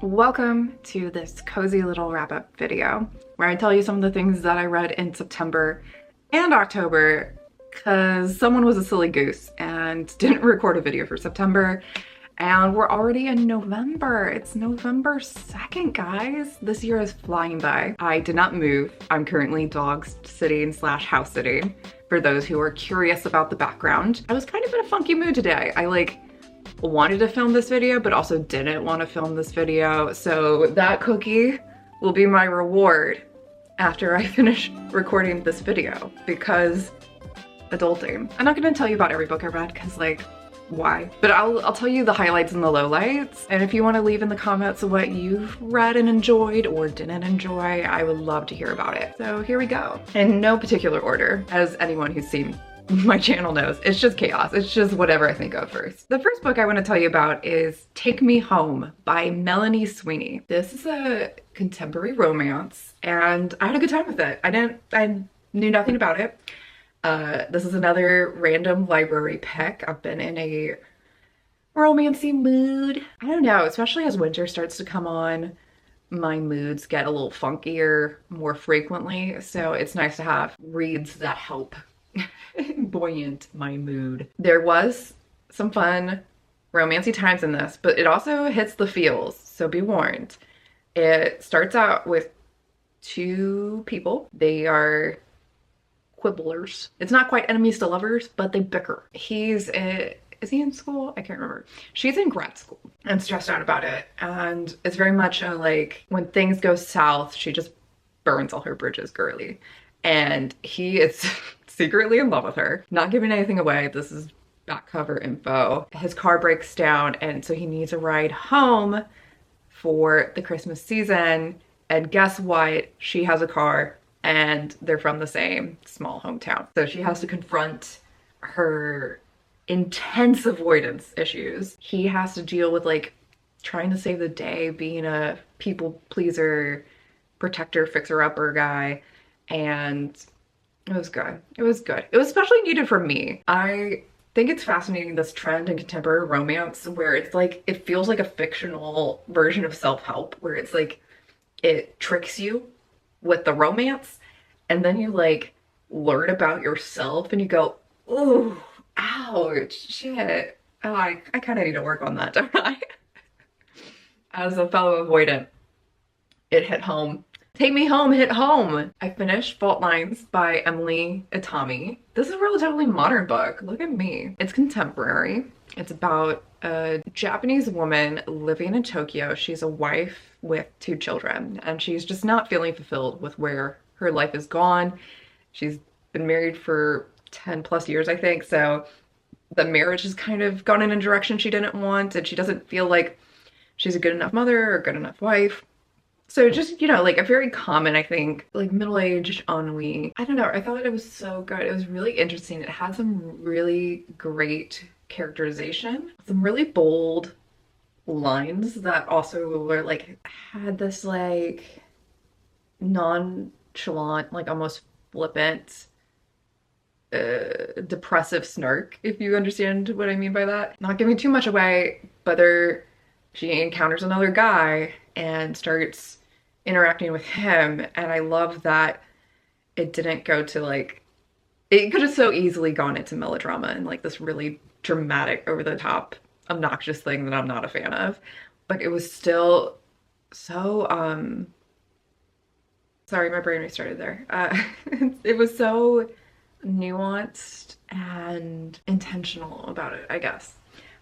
Welcome to this cozy little wrap-up video where I tell you some of the things that I read in September and October because someone was a silly goose and didn't record a video for September, and we're already in November. It's November 2nd, guys. This year is flying by. I did not move. I'm currently dog sitting / house sitting. For those who are curious about the background, I was kind of in a funky mood today. I wanted to film this video, but also didn't want to film this video. So that cookie will be my reward after I finish recording this video, because adulting. I'm not gonna tell you about every book I read, because why? But I'll tell you the highlights and the lowlights. And if you want to leave in the comments what you've read and enjoyed or didn't enjoy, I would love to hear about it. So here we go. In no particular order, as anyone who's seen my channel knows, it's just chaos. It's just whatever I think of first. The first book I want to tell you about is Take Me Home by Melanie Sweeney. This is a contemporary romance and I had a good time with it. I knew nothing about it. This is another random library pick. I've been in a romancy mood. I don't know, especially as winter starts to come on, my moods get a little funkier more frequently. So it's nice to have reads that help buoyant my mood. There was some fun romancy times in this, but it also hits the feels, so be warned. It starts out with two people. They are quibblers. It's not quite enemies to lovers, but they bicker. Is he in school? I can't remember. She's in grad school and stressed out about it. And it's very much a when things go south, she just burns all her bridges girly. And he is secretly in love with her. Not giving anything away. This is back cover info. His car breaks down and so he needs a ride home for the Christmas season. And guess what? She has a car and they're from the same small hometown. So she has to confront her intense avoidance issues. He has to deal with trying to save the day, being a people pleaser, protector, fixer-upper guy. And it was good. It was good. It was especially needed for me. I think it's fascinating, this trend in contemporary romance where it's it feels like a fictional version of self-help, where it's it tricks you with the romance and then you learn about yourself and you go, ooh, ouch, shit. Oh, I kind of need to work on that, don't I? As a fellow avoidant, it hit home. Take Me Home hit home. I finished Fault Lines by Emily Itami. This is a relatively modern book. Look at me. It's contemporary. It's about a Japanese woman living in Tokyo. She's a wife with 2 children and she's just not feeling fulfilled with where her life has gone. She's been married for 10 plus years, I think. So the marriage has kind of gone in a direction she didn't want, and she doesn't feel like she's a good enough mother or good enough wife. So just, a very common, I think, middle-aged ennui. I don't know, I thought it was so good. It was really interesting. It had some really great characterization, some really bold lines that also were had this nonchalant, almost flippant, depressive snark, if you understand what I mean by that. Not giving too much away, but she encounters another guy and starts interacting with him, and I love that it didn't go to it could have so easily gone into melodrama and this really dramatic, over the top, obnoxious thing that I'm not a fan of, but it was still so sorry, my brain restarted there. It was so nuanced and intentional about it, I guess.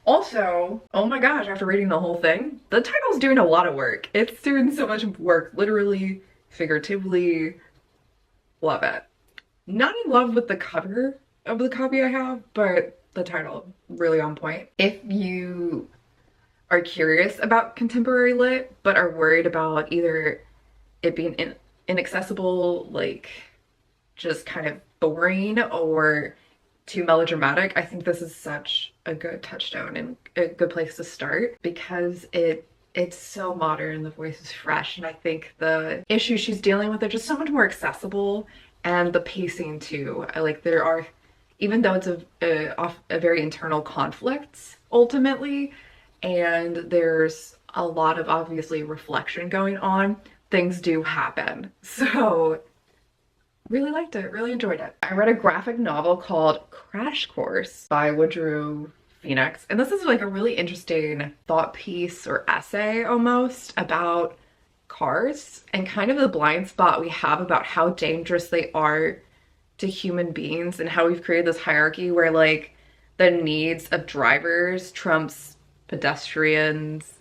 Also, oh my gosh, after reading the whole thing, the title's doing a lot of work. It's doing so much work, literally, figuratively. Love it. Not in love with the cover of the copy I have, but the title, really on point. If you are curious about contemporary lit, but are worried about either it being inaccessible, just kind of boring, or too melodramatic, I think this is such a good touchstone and a good place to start, because it's so modern, the voice is fresh, and I think the issues she's dealing with are just so much more accessible, and the pacing too. There are, even though it's a very internal conflict ultimately, and there's a lot of obviously reflection going on, things do happen. So really liked it, really enjoyed it. I read a graphic novel called Crash Course by Woodrow Phoenix, and this is like a really interesting thought piece or essay almost about cars and kind of the blind spot we have about how dangerous they are to human beings and how we've created this hierarchy where like the needs of drivers trumps pedestrians,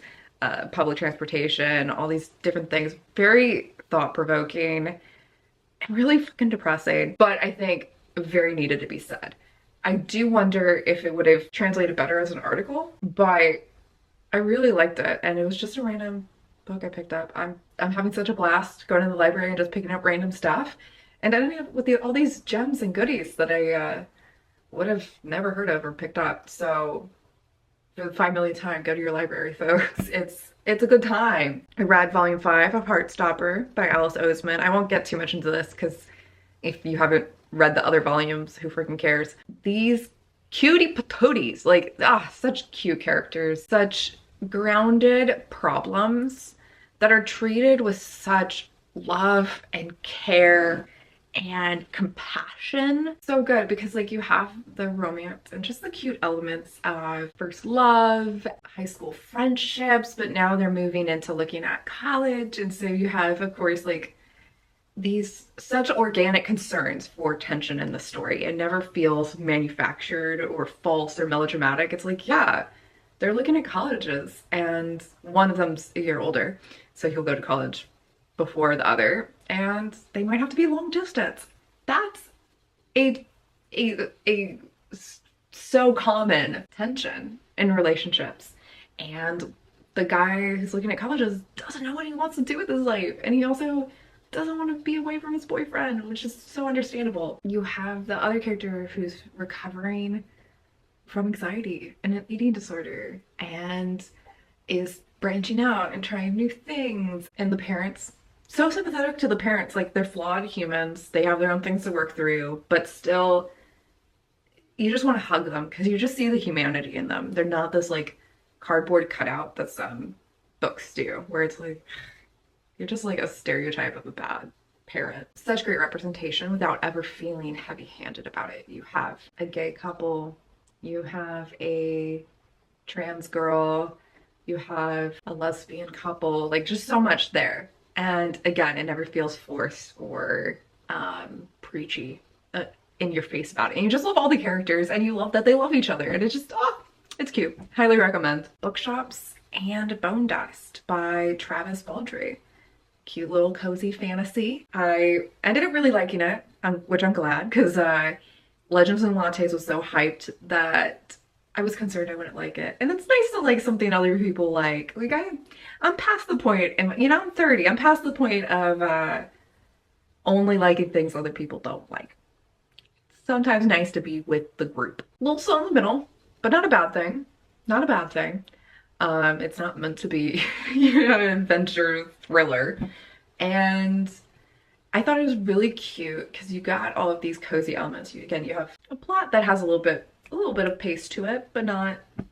public transportation, all these different things. Very thought-provoking and really fucking depressing, but I think very needed to be said. I do wonder if it would have translated better as an article, but I really liked it, and it was just a random book I picked up. I'm having such a blast going to the library and just picking up random stuff, and ending up with all these gems and goodies that I would have never heard of or picked up. So for the 5 millionth time, go to your library, folks. It's a good time. I read volume 5 of Heartstopper by Alice Oseman. I won't get too much into this because if you haven't read the other volumes, who freaking cares? These cutie patooties, like, such cute characters, such grounded problems that are treated with such love and care and compassion. So good, because like you have the romance and just the cute elements of first love, high school friendships, but now they're moving into looking at college, and so you have, of course, like these such organic concerns for tension in the story. It never feels manufactured or false or melodramatic. It's like, yeah, they're looking at colleges, and one of them's a year older, so he'll go to college before the other, and they might have to be long distance. That's a so common tension in relationships. And the guy who's looking at colleges doesn't know what he wants to do with his life, and he also doesn't want to be away from his boyfriend, which is so understandable. You have the other character who's recovering from anxiety and an eating disorder and is branching out and trying new things. And the parents, so sympathetic to the parents, like they're flawed humans, they have their own things to work through, but still you just want to hug them because you just see the humanity in them. They're not this like cardboard cutout that some books do, where it's like you're just like a stereotype of a bad parent. Such great representation without ever feeling heavy-handed about it. You have a gay couple, you have a trans girl, you have a lesbian couple, like just so much there. And again, it never feels forced or preachy in your face about it. And you just love all the characters, and you love that they love each other, and it's just, it's cute. Highly recommend. Bookshops and Bone Dust by Travis Baldry. Cute little cozy fantasy. I ended up really liking it, which I'm glad, because Legends and Lattes was so hyped that I was concerned I wouldn't like it. And it's nice to like something other people like. Like I'm past the point, and you know, I'm 30. I'm past the point of only liking things other people don't like. It's sometimes nice to be with the group. A little slow in the middle, but not a bad thing. Not a bad thing. It's not meant to be, you know, an adventure thriller. And I thought it was really cute because you got all of these cozy elements. You have a plot that has a little bit of pace to it, but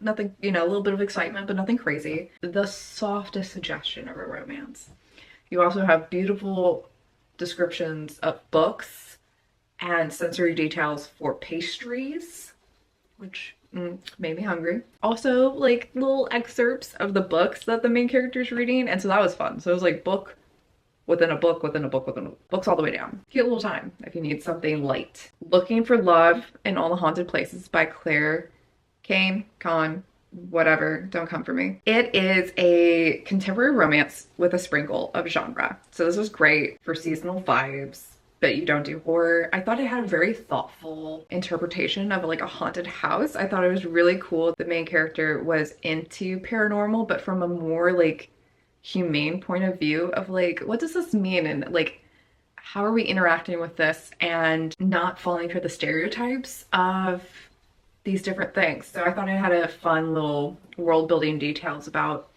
nothing, you know, a little bit of excitement, but nothing crazy. The softest suggestion of a romance. You also have beautiful descriptions of books and sensory details for pastries, which made me hungry. Also, like little excerpts of the books that the main character's reading, and so that was fun. So it was like book within a book within a book within a book, books all the way down. Cute little time if you need something light. Looking for Love in All the Haunted Places by Claire Kane, whatever, don't come for me. It is a contemporary romance with a sprinkle of genre. So this was great for seasonal vibes, but you don't do horror. I thought it had a very thoughtful interpretation of like a haunted house. I thought it was really cool. The main character was into paranormal, but from a more like humane point of view of like, what does this mean? And like, how are we interacting with this and not falling for the stereotypes of these different things. So I thought it had a fun little world building details about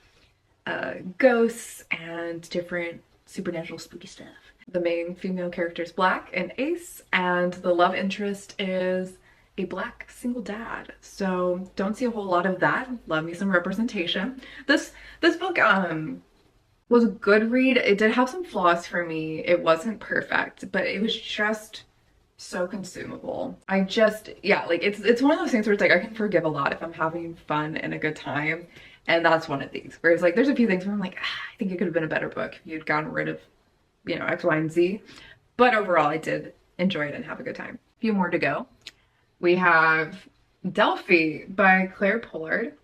ghosts and different supernatural spooky stuff. The main female character is Black and Ace, and the love interest is a black single dad. So don't see a whole lot of that. Love me some representation. This book was a good read. It did have some flaws for me. It wasn't perfect, but it was just so consumable. I just, yeah, like it's one of those things where it's like I can forgive a lot if I'm having fun and a good time. And that's one of these. Whereas like there's a few things where I'm like, I think it could have been a better book if you'd gotten rid of, you know, X, Y, and Z. But overall I did enjoy it and have a good time. A few more to go. We have Delphi by Claire Pollard.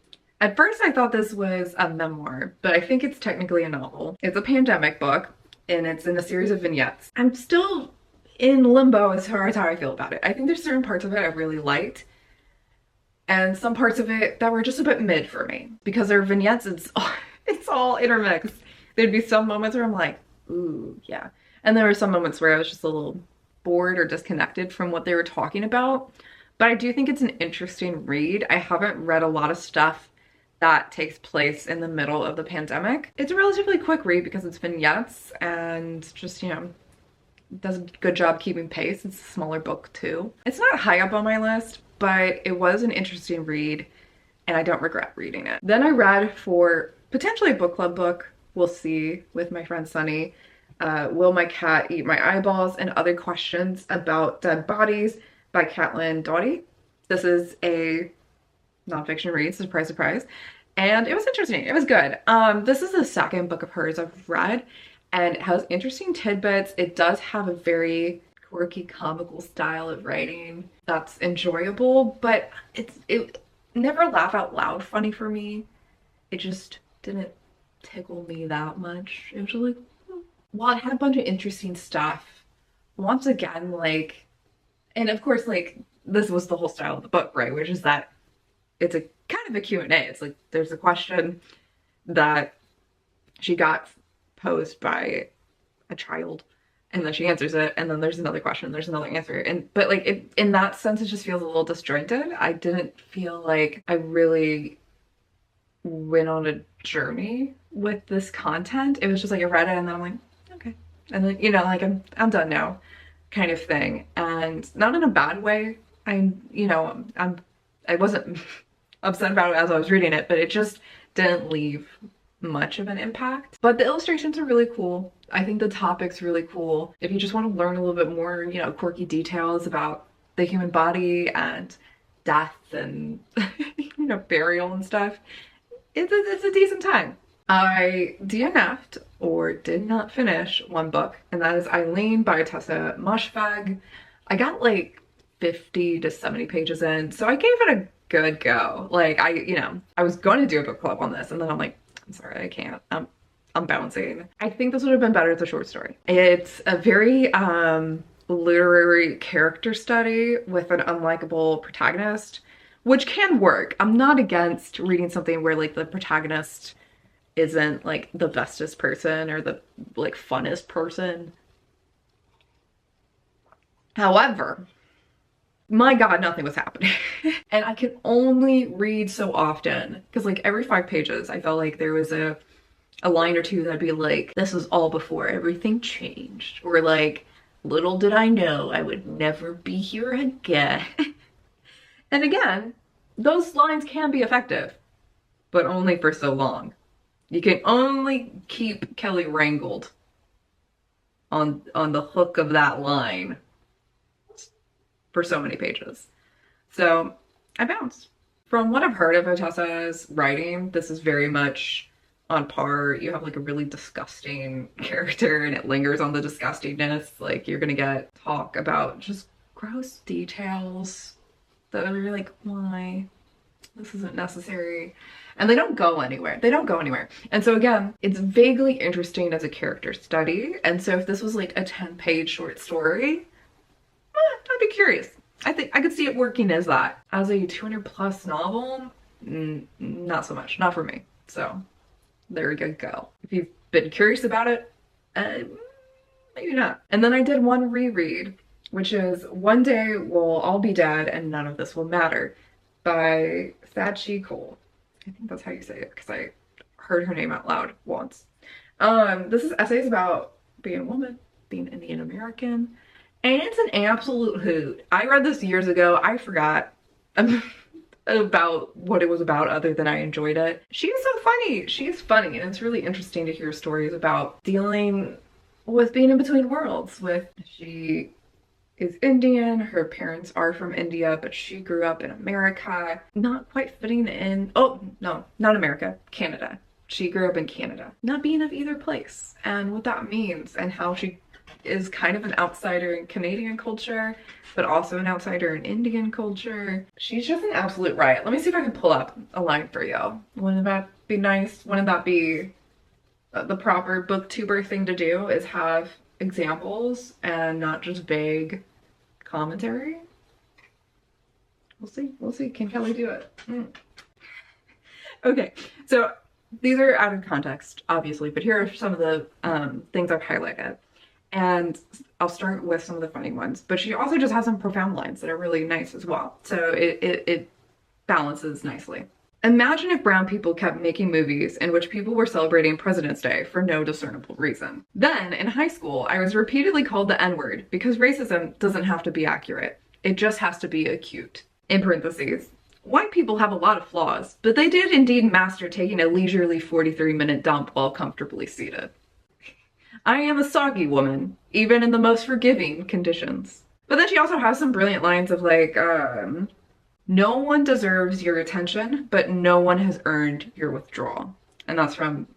At first I thought this was a memoir, but I think it's technically a novel. It's a pandemic book and it's in a series of vignettes. I'm still in limbo as far as how I feel about it. I think there's certain parts of it I really liked and some parts of it that were just a bit mid for me because they're vignettes. It's all intermixed. There'd be some moments where I'm like, ooh, yeah. And there were some moments where I was just a little bored or disconnected from what they were talking about. But I do think it's an interesting read. I haven't read a lot of stuff that takes place in the middle of the pandemic. It's a relatively quick read because it's vignettes and just, you know, does a good job keeping pace. It's a smaller book too. It's not high up on my list, but it was an interesting read and I don't regret reading it. Then I read for potentially a book club book, we'll see, with my friend Sunny, Will My Cat Eat My Eyeballs and Other Questions About Dead Bodies by Caitlin Doughty. This is a nonfiction read, surprise, surprise. And it was interesting. It was good. This is the second book of hers I've read and it has interesting tidbits. It does have a very quirky, comical style of writing that's enjoyable, but it never laugh out loud funny for me. It just didn't tickle me that much. It was like, while it had a bunch of interesting stuff, once again, like, and of course, like, this was the whole style of the book, right? Which is that it's a kind of a Q&A. It's like there's a question that she got posed by a child and then she answers it and then there's another question, there's another answer. And but like it, in that sense it just feels a little disjointed. I didn't feel like I really went on a journey with this content. It was just like I read it and then I'm like, okay. And then, you know, like I'm done now kind of thing. And not in a bad way. I wasn't upset about it as I was reading it, but it just didn't leave much of an impact. But the illustrations are really cool. I think the topic's really cool. If you just want to learn a little bit more, you know, quirky details about the human body and death and, you know, burial and stuff, it's a decent time. I DNF'd or did not finish one book, and that is Eileen by Tessa Moshfegh. I got like 50 to 70 pages in, so I gave it a good go. Like I was going to do a book club on this and then I'm like, I'm sorry, I can't. I'm bouncing. I think this would have been better as a short story. It's a very literary character study with an unlikable protagonist, which can work. I'm not against reading something where like the protagonist isn't like the bestest person or the like funnest person. However, my God, nothing was happening. And I can only read so often because like every 5 pages, I felt like there was a line or two that'd be like, this was all before everything changed. Or like, little did I know I would never be here again. And again, those lines can be effective, but only for so long. You can only keep Kelly wrangled on the hook of that line for so many pages. So I bounced. From what I've heard of Tessa's writing, this is very much on par. You have like a really disgusting character and it lingers on the disgustingness. Like you're gonna get talk about just gross details that are like, why? This isn't necessary. And they don't go anywhere. They don't go anywhere. And so again, it's vaguely interesting as a character study. And so if this was like a 10-page short story, I'd be curious. I think I could see it working as that. As a 200+ novel, not so much. Not for me. So there we go. If you've been curious about it, maybe not. And then I did one reread, which is One Day We'll All Be Dead and None of This Will Matter by Sachi Cole. I think that's how you say it because I heard her name out loud once. This is essays about being a woman, being Indian American, And it's an absolute hoot. I read this years ago. I forgot about what it was about other than I enjoyed it. She is so funny. She is funny, and it's really interesting to hear stories about dealing with being in between worlds. She is Indian, her parents are from India, but she grew up in America, not quite fitting in. Oh, no, not America, Canada. She grew up in Canada, not being of either place, and what that means, and how she is kind of an outsider in Canadian culture, but also an outsider in Indian culture. She's just an absolute riot. Let me see if I can pull up a line for you. Wouldn't that be nice? Wouldn't that be the proper booktuber thing to do, is have examples and not just vague commentary? We'll see. Can Kelly do it? Okay, so these are out of context, obviously, but here are some of the things I've highlighted. And I'll start with some of the funny ones, but she also just has some profound lines that are really nice as well. So it balances nicely. Imagine if brown people kept making movies in which people were celebrating President's Day for no discernible reason. Then, in high school, I was repeatedly called the N-word because racism doesn't have to be accurate. It just has to be acute. In parentheses, white people have a lot of flaws, but they did indeed master taking a leisurely 43-minute dump while comfortably seated. I am a soggy woman, even in the most forgiving conditions. But then she also has some brilliant lines of like, no one deserves your attention, but no one has earned your withdrawal. And that's from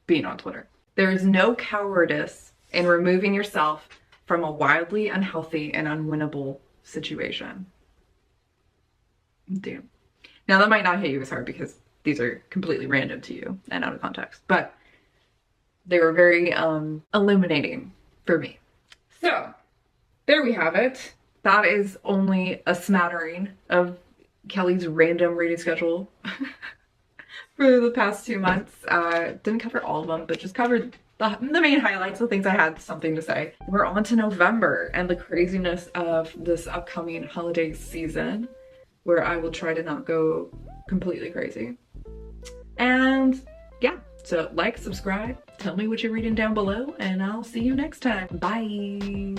being on Twitter. There is no cowardice in removing yourself from a wildly unhealthy and unwinnable situation. Damn. Now that might not hit you as hard because these are completely random to you and out of context, but they were very illuminating for me. So there we have it. That is only a smattering of Kelly's random reading schedule for the past 2 months. Didn't cover all of them, but just covered the main highlights, the things I had something to say. We're on to November and the craziness of this upcoming holiday season, where I will try to not go completely crazy. And yeah, so like, subscribe, tell me what you're reading down below, and I'll see you next time. Bye.